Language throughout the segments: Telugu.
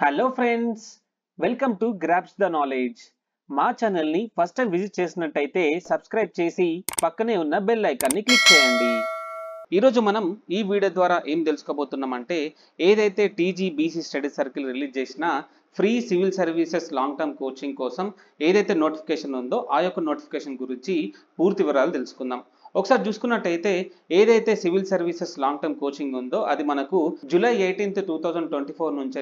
Hello friends, welcome to grabs the knowledge. మా ఛానల్ని ఫస్ట్ టైం విజిట్ చేసినట్టయితే సబ్స్క్రైబ్ చేసి పక్కనే ఉన్న బెల్ ఐకాన్ని క్లిక్ చేయండి. ఈరోజు మనం ఈ వీడియో ద్వారా ఏం తెలుసుకోబోతున్నామంటే, ఏదైతే టీజీబీసీ స్టడీ సర్కిల్ రిలీజ్ చేసిన free civil services long term coaching కోసం ఏదైతే నోటిఫికేషన్ ఉందో ఆ యొక్క నోటిఫికేషన్ గురించి పూర్తి వివరాలు తెలుసుకుందాం. ఒకసారి చూసుకున్నట్టయితే ఏదైతే civil services long term coaching ఉందో అది మనకు జూలై 18, 2024 నుంచి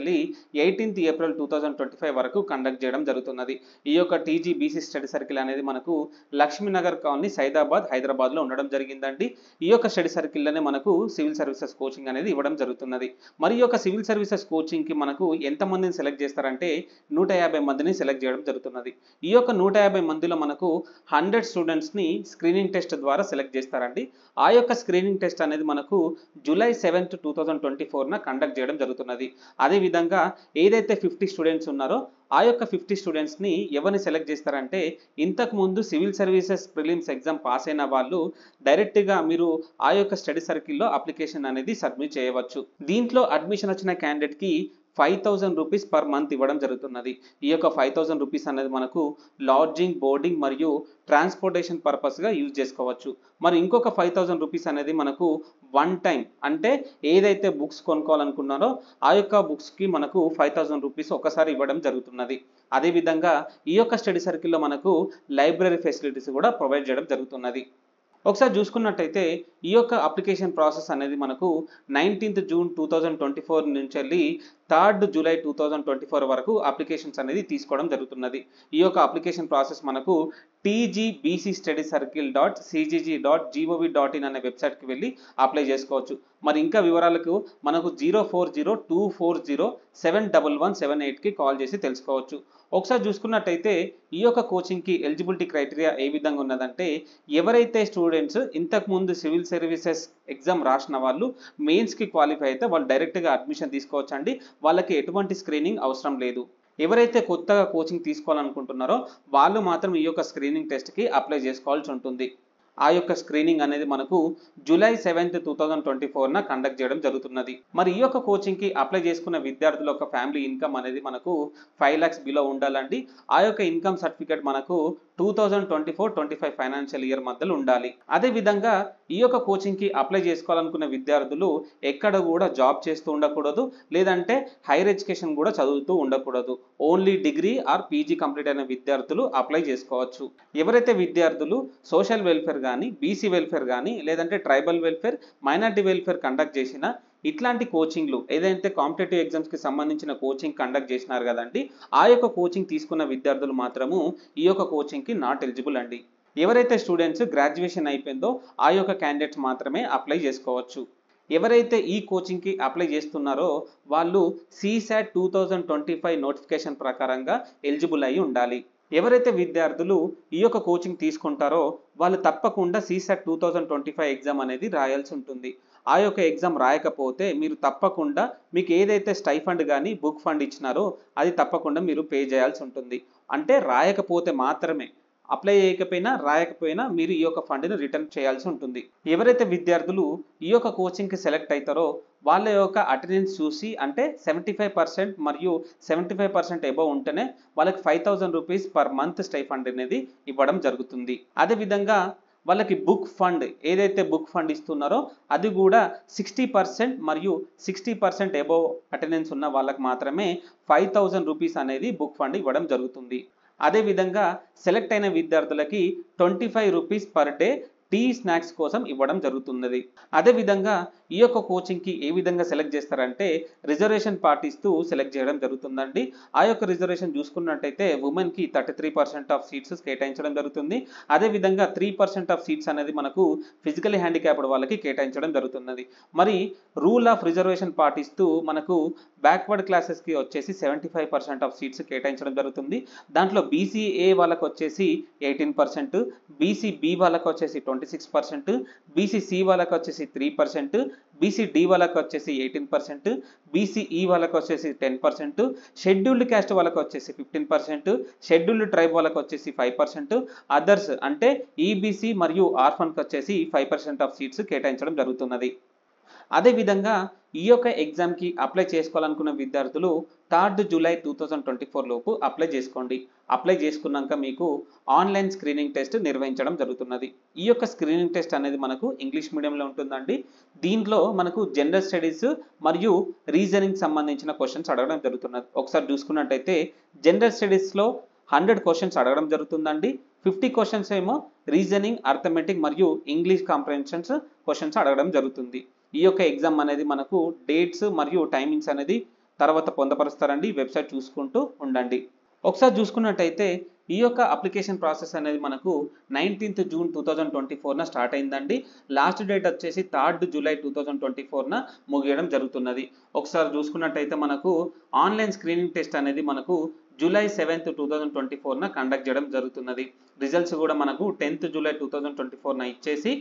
18 ఏప్రిల్ 2025 వరకు కండక్ట్ చేయడం జరుగుతున్నది. ఈ యొక్క టీజీబీసీ స్టడీ సర్కిల్ అనేది మనకు లక్ష్మీనగర్ కాలనీ, సైదాబాద్, హైదరాబాద్లో ఉండడం జరిగిందండి. ఈ యొక్క స్టడీ సర్కిల్లోనే మనకు సివిల్ సర్వీసెస్ కోచింగ్ అనేది ఇవ్వడం జరుగుతున్నది. మరి ఈ యొక్క సివిల్ సర్వీసెస్ కోచింగ్కి మనకు ఎంతమందిని సెలెక్ట్ చేస్తారంటే 150 మందిని సెలెక్ట్ చేయడం జరుగుతున్నది. ఈ యొక్క 150 మందిలో మనకు 100 స్టూడెంట్స్ని స్క్రీనింగ్ టెస్ట్ ద్వారా సెలెక్ట్ చేస్తారండి. ఆ యొక్క స్క్రీనింగ్ టెస్ట్ అనేది మనకు జూలై 7, 2024 కండక్ట్ చేయడం జరుగుతున్నది. అదేవిధంగా ఏదైతే 50 స్టూడెంట్స్ ఉన్నారో ఆ యొక్క 50 స్టూడెంట్స్ని ఎవరిని సెలెక్ట్ చేస్తారంటే, ఇంతకుముందు civil services prelims exam pass అయిన వాళ్ళు డైరెక్ట్గా మీరు ఆ యొక్క స్టడీ సర్కిల్లో అప్లికేషన్ అనేది సబ్మిట్ చేయవచ్చు. దీంట్లో అడ్మిషన్ వచ్చిన క్యాండిడేట్కి 5,000 రూపీస్ పర్ మంత్ ఇవ్వడం జరుగుతున్నది. ఈ యొక్క 5,000 రూపీస్ అనేది మనకు లాడ్జింగ్, బోర్డింగ్ మరియు ట్రాన్స్పోర్టేషన్ పర్పస్గా యూజ్ చేసుకోవచ్చు. మరి ఇంకొక 5,000 రూపీస్ అనేది మనకు వన్ టైం, అంటే ఏదైతే బుక్స్ కొనుక్కోవాలనుకున్నారో ఆ యొక్క బుక్స్కి మనకు 5,000 రూపీస్ ఒకసారి ఇవ్వడం జరుగుతున్నది. అదేవిధంగా ఈ యొక్క స్టడీ సర్కిల్లో మనకు లైబ్రరీ ఫెసిలిటీస్ కూడా ప్రొవైడ్ చేయడం జరుగుతున్నది. ఒకసారి చూసుకున్నట్టయితే ఈ యొక్క అప్లికేషన్ ప్రాసెస్ అనేది మనకు 19 జూన్ 2024 నుంచి 3 జూలై 2024 వరకు అప్లికేషన్స్ అనేది తీసుకోవడం జరుగుతున్నది. ఈ యొక్క అప్లికేషన్ ప్రాసెస్ మనకు tgbcstudycircle.cgg.gov.in అనే వెబ్సైట్కి వెళ్ళి అప్లై చేసుకోవచ్చు. మరి ఇంకా వివరాలకు మనకు 040240711778కి కాల్ చేసి తెలుసుకోవచ్చు. ఒకసారి చూసుకున్నట్టయితే ఈ యొక్క కోచింగ్కి ఎలిజిబిలిటీ క్రైటీరియా ఏ విధంగా ఉన్నదంటే, ఎవరైతే స్టూడెంట్స్ ఇంతకుముందు సివిల్ సర్వీసెస్ ఎగ్జామ్ రాసిన వాళ్ళు మెయిన్స్కి క్వాలిఫై అయితే వాళ్ళు డైరెక్ట్గా అడ్మిషన్ తీసుకోవచ్చండి. వాళ్ళకి ఎటువంటి స్క్రీనింగ్ అవసరం లేదు. ఎవరైతే కొత్తగా కోచింగ్ తీసుకోవాలనుకుంటున్నారో వాళ్ళు మాత్రం ఈ యొక్క స్క్రీనింగ్ టెస్ట్కి అప్లై చేసుకోవాల్సి ఉంటుంది. ఆ యొక్క స్క్రీనింగ్ అనేది మనకు జూలై 7, 2024 కండక్ట్ చేయడం జరుగుతున్నది. మరి ఈ యొక్క కోచింగ్కి అప్లై చేసుకున్న విద్యార్థుల యొక్క ఫ్యామిలీ ఇన్కమ్ అనేది మనకు 5 lakhs బిలో ఉండాలండి. ఆ యొక్క ఇన్కమ్ సర్టిఫికేట్ మనకు 2024-25 ఫైనాన్షియల్ ఇయర్ మధ్యలో ఉండాలి. అదేవిధంగా ఈ యొక్క కోచింగ్కి అప్లై చేసుకోవాలనుకున్న విద్యార్థులు ఎక్కడ కూడా జాబ్ చేస్తూ ఉండకూడదు, లేదంటే హైయర్ ఎడ్యుకేషన్ కూడా చదువుతూ ఉండకూడదు. Only degree or PG complete అయిన విద్యార్థులు అప్లై చేసుకోవచ్చు. ఎవరైతే విద్యార్థులు సోషల్ వెల్ఫేర్ కానీ, బీసీ వెల్ఫేర్ కానీ, లేదంటే tribal welfare, minority welfare conduct చేసిన ఇట్లాంటి కోచింగ్లు ఏదైతే కాంపిటేటివ్ ఎగ్జామ్స్కి సంబంధించిన కోచింగ్ కండక్ట్ చేసినారు కదండి, ఆ యొక్క కోచింగ్ తీసుకున్న విద్యార్థులు మాత్రము ఈ యొక్క కోచింగ్కి నాట్ ఎలిజిబుల్ అండి. ఎవరైతే స్టూడెంట్స్ గ్రాడ్యుయేషన్ అయిపోయిందో ఆ యొక్క క్యాండిడేట్స్ మాత్రమే అప్లై చేసుకోవచ్చు. ఎవరైతే ఈ కోచింగ్కి అప్లై చేస్తున్నారో వాళ్ళు CSAT 2025 నోటిఫికేషన్ ప్రకారంగా ఎలిజిబుల్ అయి ఉండాలి. ఎవరైతే విద్యార్థులు ఈ యొక్క కోచింగ్ తీసుకుంటారో వాళ్ళు తప్పకుండా CSAT 2025 ఎగ్జామ్ అనేది రాయాల్సి ఉంటుంది. ఆ యొక్క ఎగ్జామ్ రాయకపోతే మీరు తప్పకుండా మీకు ఏదైతే స్టైఫండ్ కానీ బుక్ ఫండ్ ఇచ్చినారో అది తప్పకుండా మీరు పే చేయాల్సి ఉంటుంది. అంటే రాయకపోతే మాత్రమే, అప్లై చేయకపోయినా రాయకపోయినా మీరు ఈ యొక్క ఫండ్ని రిటర్న్ చేయాల్సి ఉంటుంది. ఎవరైతే విద్యార్థులు ఈ యొక్క కోచింగ్కి సెలెక్ట్ అవుతారో వాళ్ళ యొక్క అటెండెన్స్ చూసి, అంటే 75% మరియు 75% అబవ్ ఉంటేనే వాళ్ళకి 5,000 రూపీస్ పర్ మంత్ స్టైఫండ్ అనేది ఇవ్వడం జరుగుతుంది. అదేవిధంగా వాళ్ళకి బుక్ ఫండ్ ఏదైతే బుక్ ఫండ్ ఇస్తున్నారో అది కూడా 60% మరియు 60% అబవ్ అటెండెన్స్ ఉన్న వాళ్ళకి మాత్రమే 5,000 రూపీస్ అనేది బుక్ ఫండ్ ఇవ్వడం జరుగుతుంది. అదేవిధంగా సెలెక్ట్ అయిన విద్యార్థులకి 25 rupees per day tea snacks కోసం ఇవ్వడం జరుగుతున్నది. అదేవిధంగా ఈ యొక్క కోచింగ్కి ఏ విధంగా సెలెక్ట్ చేస్తారంటే, రిజర్వేషన్ పాటిస్తూ సెలెక్ట్ చేయడం జరుగుతుందండి. ఆ యొక్క రిజర్వేషన్ చూసుకున్నట్టయితే ఉమెన్కి 33% ఆఫ్ సీట్స్ కేటాయించడం జరుగుతుంది. అదేవిధంగా 3% ఆఫ్ సీట్స్ అనేది మనకు ఫిజికలీ హ్యాండిక్యాప్డ్ వాళ్ళకి కేటాయించడం జరుగుతున్నది. మరి రూల్ ఆఫ్ రిజర్వేషన్ పాటిస్తూ మనకు బ్యాక్వర్డ్ క్లాసెస్కి వచ్చేసి 75% ఆఫ్ సీట్స్ కేటాయించడం జరుగుతుంది. దాంట్లో BCA వాళ్ళకి వచ్చేసి 18%, BCB వాళ్ళకి వచ్చేసి 26%, BCC వాళ్ళకి వచ్చేసి 3%, BCD వాళ్ళకి వచ్చేసి 18%, BCE వాళ్ళకి వచ్చేసి 10%, షెడ్యూల్డ్ క్యాస్ట్ వాళ్ళకి వచ్చేసి 15%, షెడ్యూల్డ్ ట్రైబ్ వాళ్ళకి వచ్చేసి 5%, అదర్స్ అంటే EBC మరియు ఆర్ఫన్కి వచ్చేసి 5% ఆఫ్ సీట్స్ కేటాయించడం జరుగుతున్నది. అదేవిధంగా ఈ యొక్క ఎగ్జామ్కి అప్లై చేసుకోవాలనుకున్న విద్యార్థులు 3 జూలై 2024 లోపు అప్లై చేసుకోండి. అప్లై చేసుకున్నాక మీకు ఆన్లైన్ స్క్రీనింగ్ టెస్ట్ నిర్వహించడం జరుగుతున్నది. ఈ యొక్క స్క్రీనింగ్ టెస్ట్ అనేది మనకు ఇంగ్లీష్ మీడియంలో ఉంటుందండి. దీంట్లో మనకు జనరల్ స్టడీస్ మరియు రీజనింగ్ సంబంధించిన క్వశ్చన్స్ అడగడం జరుగుతున్నది. ఒకసారి చూసుకున్నట్టయితే జనరల్ స్టడీస్లో 100 క్వశ్చన్స్ అడగడం జరుగుతుందండి. 50 క్వశ్చన్స్ ఏమో రీజనింగ్, అర్థమెటిక్ మరియు ఇంగ్లీష్ కాంప్రహెన్షన్స్ క్వశ్చన్స్ అడగడం జరుగుతుంది. ఈ యొక్క ఎగ్జామ్ అనేది మనకు డేట్స్ మరియు టైమింగ్స్ అనేది తర్వాత పొందపరుస్తారండి. వెబ్సైట్ చూసుకుంటూ ఉండండి. ఒకసారి చూసుకున్నట్టయితే ఈ యొక్క అప్లికేషన్ ప్రాసెస్ అనేది మనకు 19th జూన్ 2024న స్టార్ట్ అయిందండి. లాస్ట్ డేట్ వచ్చేసి 3 జూలై 2024న ముగియడం జరుగుతున్నది. ఒకసారి చూసుకున్నట్టయితే మనకు ఆన్లైన్ స్క్రీనింగ్ టెస్ట్ అనేది మనకు జూలై 7th 2024న కండక్ట్ చేయడం జరుగుతున్నది. రిజల్ట్స్ కూడా మనకు 10th జూలై 2024న ఇచ్చేసి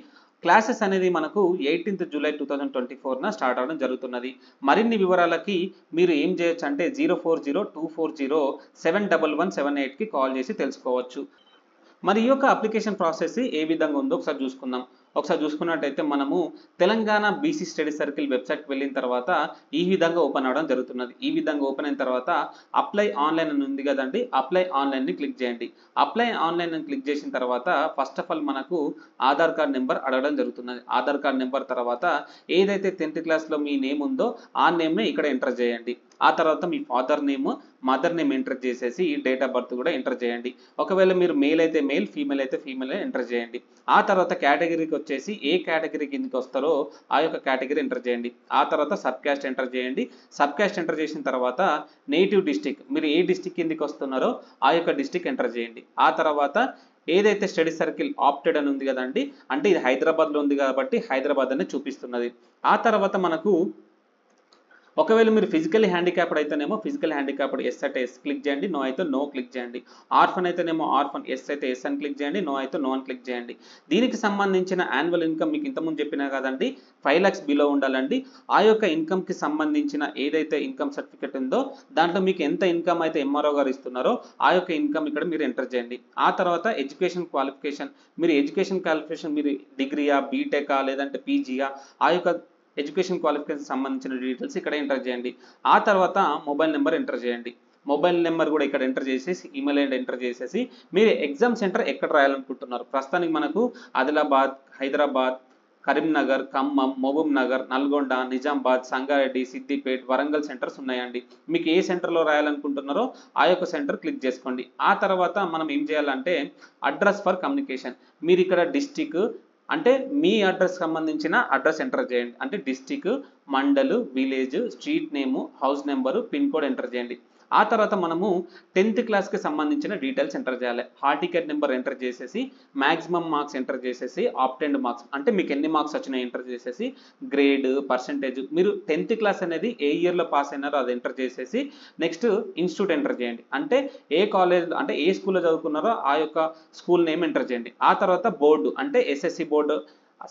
క్లాసెస్ అనేది మనకు 18th జూలై 2024న స్టార్ట్ అవడం జరుగుతున్నది. మరిన్ని వివరాలకి మీరు ఏం చేయొచ్చు అంటే 040240711778కి కాల్ చేసి తెలుసుకోవచ్చు. మరి ఈ యొక్క అప్లికేషన్ ప్రాసెస్ ఏ విధంగా ఉందో ఒకసారి చూసుకుందాం. ఒకసారి చూసుకున్నట్టయితే మనము తెలంగాణ బీసీ స్టడీ సర్కిల్ వెబ్సైట్కి వెళ్ళిన తర్వాత ఈ విధంగా ఓపెన్ అవడం జరుగుతున్నది. ఈ విధంగా ఓపెన్ అయిన తర్వాత అప్లై ఆన్లైన్ అని ఉంది కదండి, అప్లై ఆన్లైన్ని క్లిక్ చేయండి. అప్లై ఆన్లైన్ అని క్లిక్ చేసిన తర్వాత ఫస్ట్ ఆఫ్ ఆల్ మనకు ఆధార్ కార్డ్ నెంబర్ అడగడం జరుగుతున్నది. ఆధార్ కార్డ్ నెంబర్ తర్వాత ఏదైతే 10th క్లాస్లో మీ నేమ్ ఉందో ఆ నేమ్ని ఇక్కడ ఎంటర్ చేయండి. ఆ తర్వాత మీ father name, mother name enter చేసేసి డేట్ ఆఫ్ బర్త్ కూడా ఎంటర్ చేయండి. ఒకవేళ మీరు మేల్ అయితే మేల్, ఫీమేల్ అయితే ఫీమేల్ ఎంటర్ చేయండి. ఆ తర్వాత కేటగిరీకి వచ్చేసి ఏ కేటగిరీ కిందకి వస్తారో ఆ యొక్క కేటగిరీ ఎంటర్ చేయండి. ఆ తర్వాత సబ్ క్యాస్ట్ ఎంటర్ చేయండి. సబ్ క్యాస్ట్ ఎంటర్ చేసిన తర్వాత నేటివ్ డిస్టిక్, మీరు ఏ డిస్టిక్ కిందకి వస్తున్నారో ఆ యొక్క డిస్టిక్ ఎంటర్ చేయండి. ఆ తర్వాత ఏదైతే స్టడీ సర్కిల్ ఆప్టెడ్ అని ఉంది కదండి, అంటే ఇది హైదరాబాద్లో ఉంది కాబట్టి హైదరాబాద్ అనే చూపిస్తున్నది. ఆ తర్వాత మనకు ఒకవేళ మీరు ఫిజికల్లీ హ్యాండిక్యాప్డ్ అయితేనేమో ఫిజికల్ హ్యాండిక్యాప్డ్ ఎస్ అయితే ఎస్ క్లిక్ చేయండి, నో అయితే నో క్లిక్ చేయండి. ఆర్ఫన్ అయితేనేమో ఆర్ఫన్ ఎస్ అయితే ఎస్ అని క్లిక్ చేయండి, నో అయితే నో అని క్లిక్ చేయండి. దీనికి సంబంధించిన యాన్యువల్ ఇన్కమ్ మీకు ఇంతకుముందు చెప్పినా కదండి 5 lakhs బిలో ఉండాలండి. ఆ యొక్క ఇన్కమ్కి సంబంధించిన ఏదైతే ఇన్కమ్ సర్టిఫికేట్ ఉందో దాంట్లో మీకు ఎంత ఇన్కమ్ అయితే ఎంఆర్ఓ గారు ఇస్తున్నారో ఆ యొక్క ఇన్కమ్ ఇక్కడ మీరు ఎంటర్ చేయండి. ఆ తర్వాత ఎడ్యుకేషన్ క్వాలిఫికేషన్, మీరు ఎడ్యుకేషన్ క్వాలిఫికేషన్ మీరు డిగ్రీయా, బీటెకా లేదంటే పీజీయా, ఆ యొక్క ఎడ్యుకేషన్ క్వాలిఫికేషన్ సంబంధించిన డీటెయిల్స్ ఇక్కడ ఎంటర్ చేయండి. ఆ తర్వాత మొబైల్ నెంబర్ ఎంటర్ చేయండి. మొబైల్ నెంబర్ కూడా ఇక్కడ ఎంటర్ చేసేసి ఈమెయిల్ ఐడి ఎంటర్ చేసేసి మీరు ఎగ్జామ్ సెంటర్ ఎక్కడ రాయాలనుకుంటున్నారు. ప్రస్తుతానికి మనకు ఆదిలాబాద్, హైదరాబాద్, కరీంనగర్, ఖమ్మం, మహబూబ్ నగర్, నల్గొండ, నిజామాబాద్, సంగారెడ్డి, సిద్దిపేట్, వరంగల్ సెంటర్స్ ఉన్నాయండి. మీకు ఏ సెంటర్లో రాయాలనుకుంటున్నారో ఆ యొక్క సెంటర్ క్లిక్ చేసుకోండి. ఆ తర్వాత మనం ఏం చేయాలంటే అడ్రస్ ఫర్ కమ్యూనికేషన్, మీరు ఇక్కడ డిస్టిక్ అంటే మీ అడ్రస్ సంబంధించిన అడ్రస్ ఎంటర్ చేయండి. అంటే డిస్టిక్, మండల్, విలేజ్, స్ట్రీట్ నేము, house number, pin code enter చేయండి. ఆ తర్వాత మనము 10th క్లాస్కి సంబంధించిన డీటెయిల్స్ ఎంటర్ చేయాలి. హాల్ టికెట్ నెంబర్ ఎంటర్ చేసేసి మ్యాక్సిమం మార్క్స్ ఎంటర్ చేసేసి ఆప్టెండ్ మార్క్స్ అంటే మీకు ఎన్ని మార్క్స్ వచ్చినాయి ఎంటర్ చేసేసి గ్రేడ్, పర్సెంటేజ్, మీరు 10th క్లాస్ అనేది ఏ ఇయర్లో పాస్ అయినారో అది ఎంటర్ చేసేసి నెక్స్ట్ ఇన్స్టిట్యూట్ ఎంటర్ చేయండి. అంటే ఏ కాలేజ్ అంటే ఏ స్కూల్లో చదువుకున్నారో ఆ యొక్క స్కూల్ నేమ్ ఎంటర్ చేయండి. ఆ తర్వాత బోర్డు అంటే ఎస్ఎస్సి బోర్డు,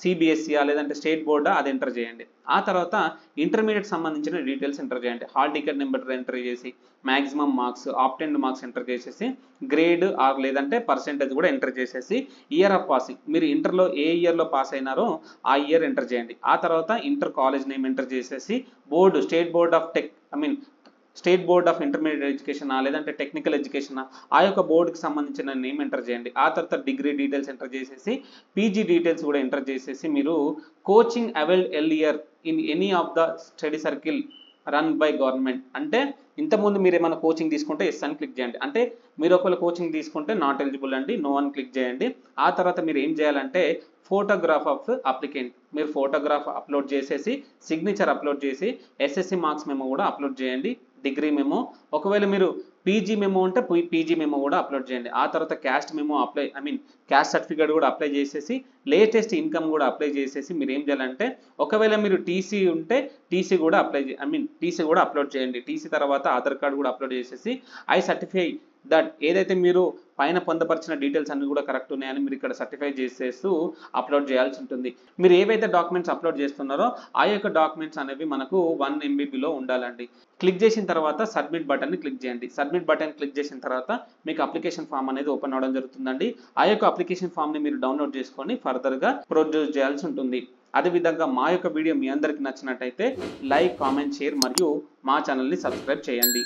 సిబిఎస్ఈ లేదంటే స్టేట్ బోర్డా అది ఎంటర్ చేయండి. ఆ తర్వాత ఇంటర్మీడియట్ సంబంధించిన డీటెయిల్స్ ఎంటర్ చేయండి. హాల్ టికెట్ నెంబర్ ఎంటర్ చేసి మ్యాక్సిమం మార్క్స్, ఆప్టెండ్ మార్క్స్ ఎంటర్ చేసేసి గ్రేడ్ ఆర్ లేదంటే పర్సెంటేజ్ కూడా ఎంటర్ చేసేసి ఇయర్ ఆఫ్ పాసింగ్, మీరు ఇంటర్లో ఏ ఇయర్లో పాస్ అయినారో ఆ ఇయర్ ఎంటర్ చేయండి. ఆ తర్వాత ఇంటర్ కాలేజ్ నేమ్ ఎంటర్ చేసేసి board, state board of state board of intermediate education లేదంటే టెక్నికల్ ఎడ్యుకేషన్ ఆ యొక్క బోర్డుకి సంబంధించిన నేమ్ ఎంటర్ చేయండి. ఆ తర్వాత డిగ్రీ డీటెయిల్స్ ఎంటర్ చేసేసి పీజీ డీటెయిల్స్ కూడా ఎంటర్ చేసేసి మీరు coaching availed earlier in any of the study circle run by government, అంటే ఇంతకుముందు మీరు ఏమైనా కోచింగ్ తీసుకుంటే ఎస్ అని క్లిక్ చేయండి. అంటే మీరు ఒకవేళ కోచింగ్ తీసుకుంటే నాట్ ఎలిజిబుల్ అండి, నో అని క్లిక్ చేయండి. ఆ తర్వాత మీరు ఏం చేయాలంటే ఫోటోగ్రాఫ్ ఆఫ్ అప్లికెంట్, మీరు ఫోటోగ్రాఫ్ అప్లోడ్ చేసేసి సిగ్నేచర్ అప్లోడ్ చేసి ఎస్ఎస్సి మార్క్స్ మెమో కూడా అప్లోడ్ చేయండి. డిగ్రీ మెమో, ఒకవేళ మీరు పీజీ మెమో ఉంటే పీజీ మెమో కూడా అప్లోడ్ చేయండి. ఆ తర్వాత క్యాస్ట్ మెమో క్యాస్ట్ సర్టిఫికేట్ కూడా అప్లై చేసేసి లేటెస్ట్ ఇన్కమ్ కూడా అప్లై చేసేసి మీరు ఏం చేయాలంటే ఒకవేళ మీరు టీసీ ఉంటే టీసీ కూడా టీసీ కూడా అప్లోడ్ చేయండి. టీసీ తర్వాత ఆధార్ కార్డు కూడా అప్లోడ్ చేసేసి ఐ సర్టిఫై దట్ ఏదైతే మీరు పైన పొందపరిచిన డీటెయిల్స్ అన్ని కూడా కరెక్ట్ ఉన్నాయని మీరు ఇక్కడ సర్టిఫై చేసేస్తూ అప్లోడ్ చేయాల్సి ఉంటుంది. మీరు ఏవైతే డాక్యుమెంట్స్ అప్లోడ్ చేస్తున్నారో ఆ యొక్క డాక్యుమెంట్స్ అనేవి మనకు 1 MB ఉండాలండి. క్లిక్ చేసిన తర్వాత సబ్మిట్ బటన్ని క్లిక్ చేయండి. సబ్మిట్ బటన్ క్లిక్ చేసిన తర్వాత మీకు అప్లికేషన్ ఫామ్ అనేది ఓపెన్ అవడం జరుగుతుందండి. ఆ యొక్క అప్లికేషన్ ఫామ్ని మీరు డౌన్లోడ్ చేసుకొని ఫర్దర్గా ప్రొడ్యూస్ చేయాల్సి ఉంటుంది. అదేవిధంగా మా యొక్క వీడియో మీ అందరికి నచ్చినట్టయితే లైక్, కామెంట్, షేర్ మరియు మా ఛానల్ని సబ్స్క్రైబ్ చేయండి.